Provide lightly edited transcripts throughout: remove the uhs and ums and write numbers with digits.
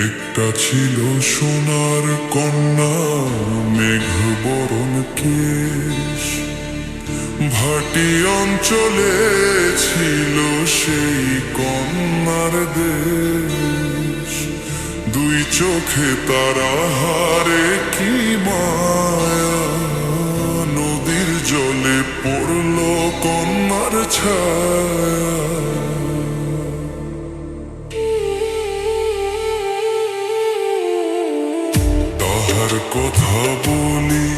একটা ছিল সোনার কন্যা, মেঘ বরণ কেশ। ভাটি অঞ্চলে ছিল সেই কন্যার দেশ। দুই চোখে তারা হারে কি মায়া, নদীর জলে পড়ল কন্যার ছায়া। তাহার কথা বলি,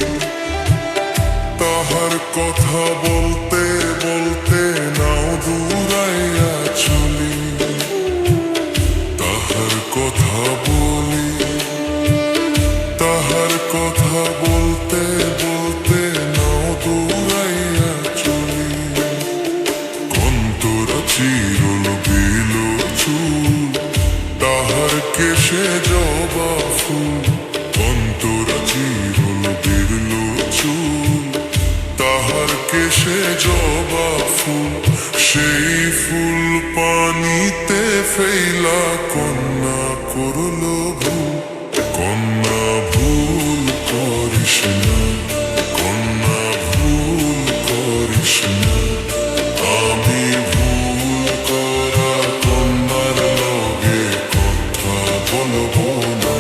তাহার কথা বলতে বলতে নাও দূরাইয়া চলি। তাহার কথা বলি, তাহার কথা বলতে বলতে নাও দূরাইয়া চলি। কন্তরা চিরল বিল চুল, তাহার কেশে জবা ফুল। অন্তরা চিরল বিরল চুল, তাহার কেশে জবা ফুল। সেই ফুল পানিতে ফেলা কন্যা করল ভুল। কন্যা ভুল করিস না, কন্যা ভুল করিস না। আমি ভুল করা কন্যার লগে কথা বলবো না।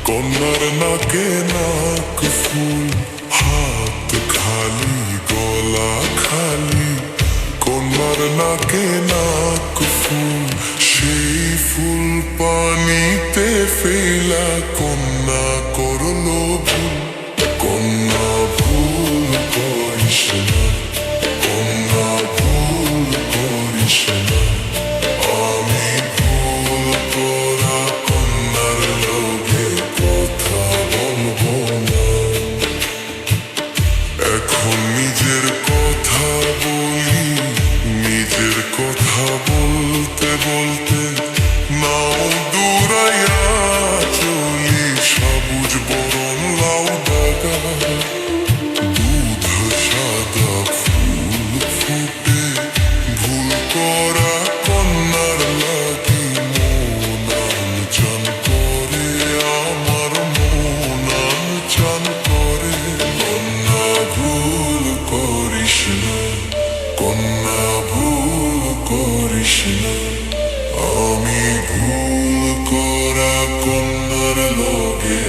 কন্যার নাকে নাক ফুল, হাত খালি গলা খালি। কন্যার নাকে নাক ফুল, সেই ফুল পানিতে ফেলা কন্যা করল ভুল। কন্যা ভুল করিস না, কন্যা ভুল করিস না। আমি ভুল করা কন্যার লগে কথা বলবো না। এখন নিজের কথা বলি, নিজের কথা বলতে বলতে নাও দূরাইয়া চলি। সবুজ বরণ লাউ ডাগা, দুধ সাদা ফুল ফুটে। ভুল করা কন্যার লাগি মন আনচান করে, আমার মন আনচান করে। কন্যা ভুল করিস না, কন্যা ভুল করিস না। আমি ভুল করা কন্যার লগে